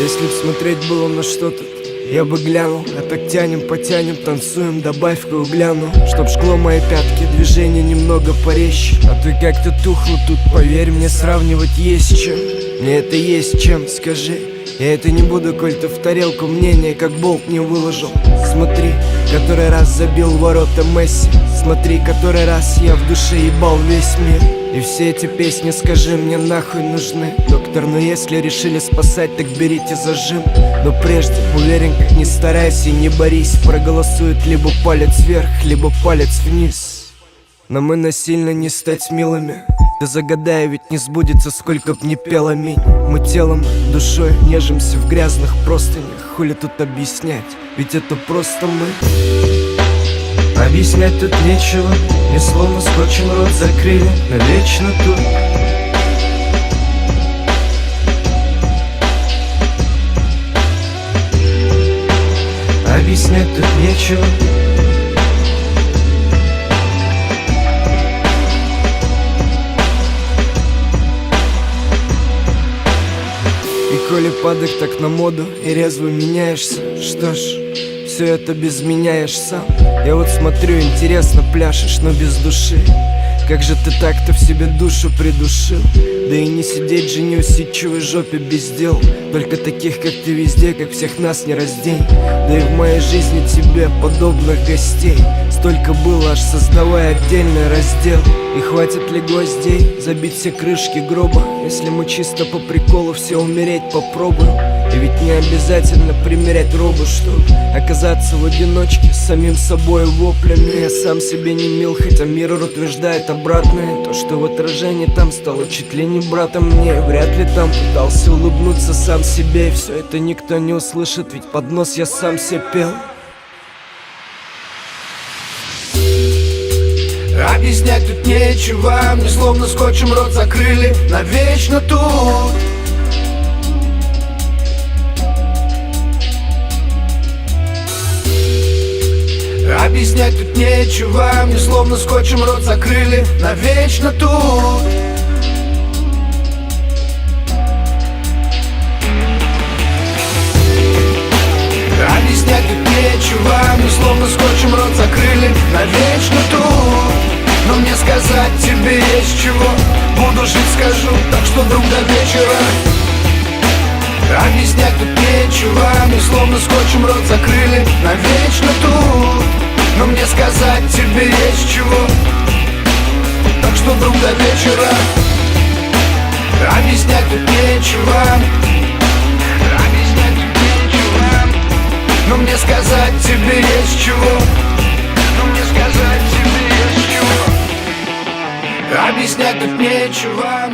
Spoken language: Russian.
Если б смотреть было на что-то, я бы глянул. А так тянем, потянем, танцуем, добавь-ка угляну. Чтоб жгло мои пятки, движение немного порезче. А ты как-то тухла тут, поверь мне, сравнивать есть с чем. Мне это есть чем, скажи. Я это не буду, коль ты в тарелку мнение, как болт не выложил. Смотри, который раз забил ворота Месси. Смотри, который раз я в душе ебал весь мир. И все эти песни, скажи мне, нахуй нужны. Доктор, но если решили спасать, так берите зажим. Но прежде, уверен, как ни старайся и не борись, проголосуют либо палец вверх, либо палец вниз. Но мы насильно не стать милыми. Да загадай, ведь не сбудется, сколько б ни пел аминь. Мы телом, душой нежимся в грязных простынях. Хули тут объяснять, ведь это просто мы. Объяснять тут нечего, мне словно скотчем рот закрыли навечно тут. Объяснять тут нечего. И коли падок так на моду и резво меняешься, что ж, все это без меня ешь сам. Я вот смотрю, интересно пляшешь, но без души. Как же ты так-то в себе душу придушил? Да и не сидеть же не усидчивой жопе без дел. Только таких, как ты, везде, как всех нас не раздень. Да и в моей жизни тебе подобных гостей столько было, аж создавая отдельный раздел. И хватит ли гвоздей забить все крышки гроба, если мы чисто по приколу все умереть попробуем? И ведь не обязательно примерять робу, чтоб оказаться в одиночке с самим собой воплями. Я сам себе не мил, хотя мир утверждает обратное. То, что в отражении там стало чуть ли не братом мне. Вряд ли там пытался улыбнуться сам себе. И все это никто не услышит, ведь под нос я сам себе пел. Объяснять тут нечего, мне словно скотчем рот закрыли навечно тут. Объяснять тут нечего, мне словно скотчем рот закрыли навечно тут. Объяснять тут нечего, мне словно скотчем рот закрыли навечно тут. Но мне сказать тебе есть чего, буду жить, скажу, так что, друг, до вечера. Объяснять тут нечего, мне словно скотчем рот закрыли навечно тут. Но мне сказать тебе есть чего, так что, друг, до вечера. Объяснять тут нечего, объяснять тут нечего. Но мне сказать тебе есть чего, но мне сказать тебе есть чего. Объяснять тут нечего.